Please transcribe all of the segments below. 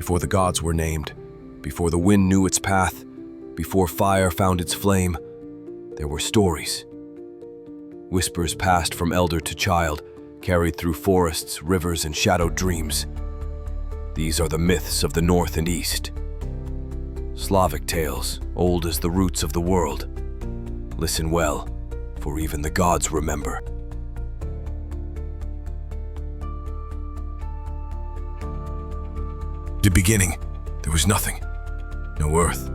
before the gods were named, before the wind knew its path, before fire found its flame, there were stories. Whispers passed from elder to child, carried through forests, rivers, and shadowed dreams. These are the myths of the North and East. Slavic tales, old as the roots of the world. Listen well, for even the gods remember. The beginning, there was nothing. No earth,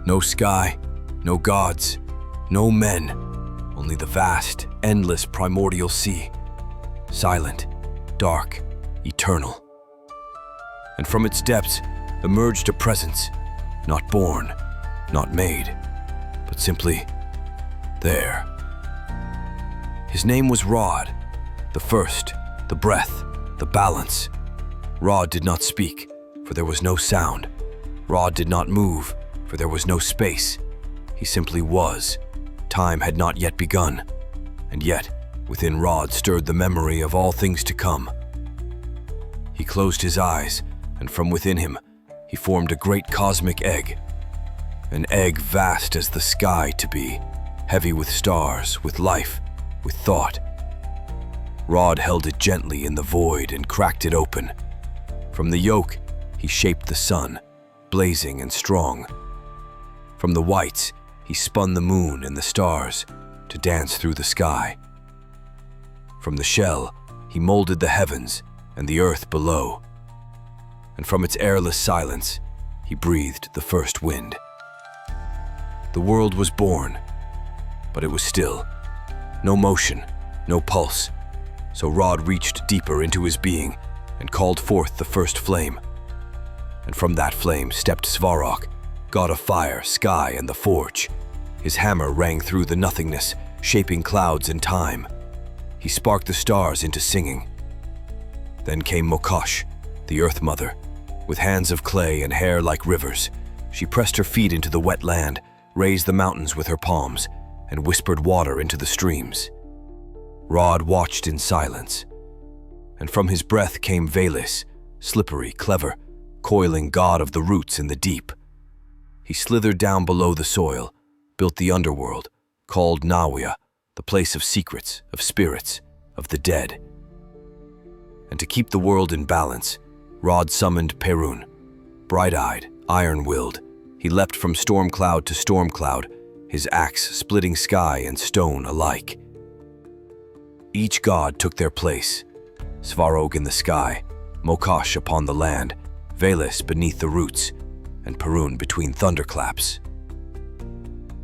no sky, no gods, no men, only the vast, endless primordial sea, silent, dark, eternal. And from its depths emerged a presence, not born, not made, but simply there. His name was Rod, the first, the breath, the balance. Rod did not speak, for there was no sound. Rod did not move, for there was no space. He simply was. Time had not yet begun, and yet within Rod stirred the memory of all things to come. He closed his eyes, and from within him he formed a great cosmic egg. An egg vast as the sky to be, heavy with stars, with life, with thought. Rod held it gently in the void and cracked it open. From the yolk, he shaped the sun, blazing and strong. From the whites, he spun the moon and the stars to dance through the sky. From the shell, he molded the heavens and the earth below. And from its airless silence, he breathed the first wind. The world was born, but it was still. No motion, no pulse. So Rod reached deeper into his being and called forth the first flame. And from that flame stepped Svarog, god of fire, sky, and the forge. His hammer rang through the nothingness, shaping clouds and time. He sparked the stars into singing. Then came Mokosh, the Earth Mother. With hands of clay and hair like rivers, she pressed her feet into the wet land, raised the mountains with her palms, and whispered water into the streams. Rod watched in silence. And from his breath came Veles, slippery, clever, coiling god of the roots in the deep. He slithered down below the soil, built the underworld, called Nawia, the place of secrets, of spirits, of the dead. And to keep the world in balance, Rod summoned Perun. Bright-eyed, iron-willed, he leapt from storm cloud to storm cloud, his axe splitting sky and stone alike. Each god took their place, Svarog in the sky, Mokosh upon the land, Veles beneath the roots, and Perun between thunderclaps.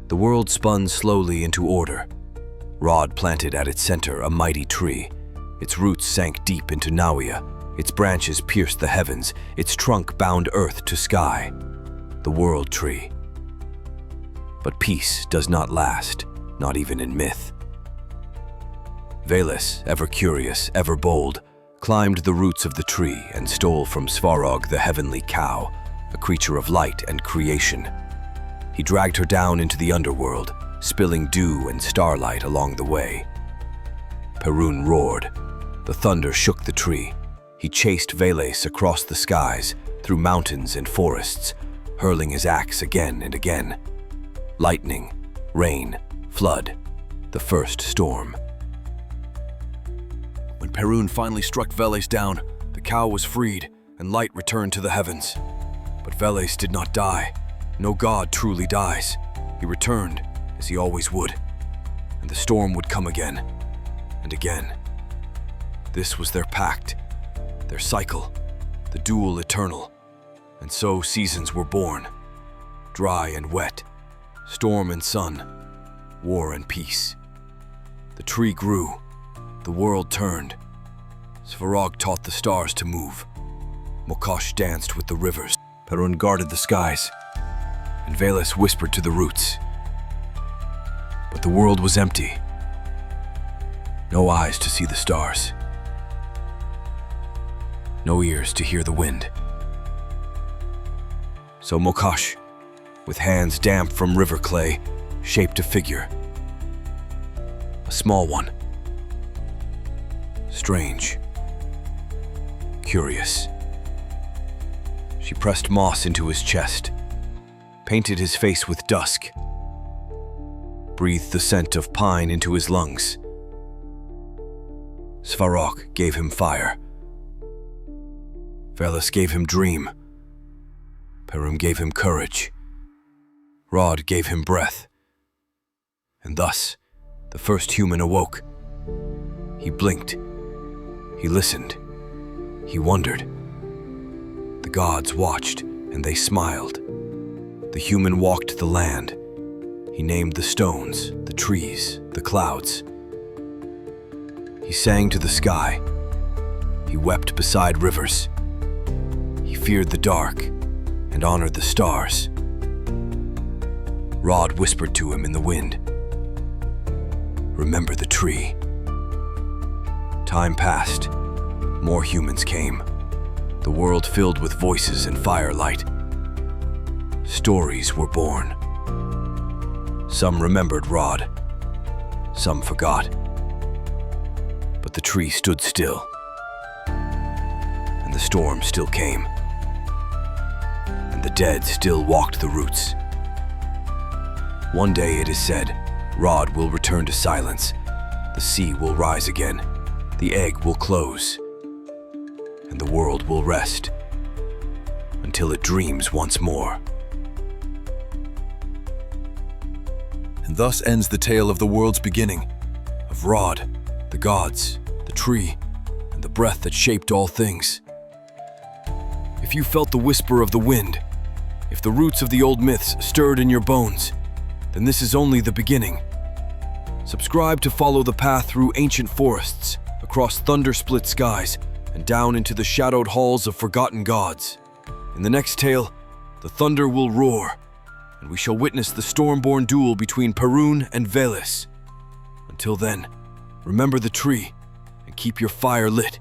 The world spun slowly into order. Rod planted at its center a mighty tree. Its roots sank deep into Nawia, its branches pierced the heavens, its trunk bound earth to sky. The world tree. But peace does not last, not even in myth. Veles, ever curious, ever bold, climbed the roots of the tree and stole from Svarog the heavenly cow, a creature of light and creation. He dragged her down into the underworld, spilling dew and starlight along the way. Perun roared. The thunder shook the tree. He chased Veles across the skies, through mountains and forests, hurling his axe again and again. Lightning, rain, flood, the first storm. When Perun finally struck Veles down, the cow was freed and light returned to the heavens. But Veles did not die. No god truly dies. He returned, as he always would, and the storm would come again and again. This was their pact, their cycle, the duel eternal. And so seasons were born, dry and wet, storm and sun, war and peace. The tree grew, the world turned. Svarog taught the stars to move. Mokosh danced with the rivers. Perun guarded the skies, and Veles whispered to the roots. But the world was empty. No eyes to see the stars. No ears to hear the wind. So Mokosh, with hands damp from river clay, shaped a figure. A small one. Strange. Curious. She pressed moss into his chest, painted his face with dusk, breathed the scent of pine into his lungs. Svarog gave him fire. Veles gave him dream. Perun gave him courage. Rod gave him breath. And thus, the first human awoke. He blinked. He listened. He wondered. The gods watched, and they smiled. The human walked the land. He named the stones, the trees, the clouds. He sang to the sky. He wept beside rivers. He feared the dark and honored the stars. Rod whispered to him in the wind, "Remember the tree." Time passed. More humans came. The world filled with voices and firelight. Stories were born. Some remembered Rod. Some forgot. But the tree stood still. And the storm still came. And the dead still walked the roots. One day, it is said, Rod will return to silence. The sea will rise again. The egg will close. And the world will rest until it dreams once more. And thus ends the tale of the world's beginning, of Rod, the gods, the tree, and the breath that shaped all things. If you felt the whisper of the wind, if the roots of the old myths stirred in your bones, then this is only the beginning. Subscribe to follow the path through ancient forests, across thunder-split skies, and down into the shadowed halls of forgotten gods. In the next tale, the thunder will roar, and we shall witness the storm-born duel between Perun and Veles. Until then, remember the tree and keep your fire lit.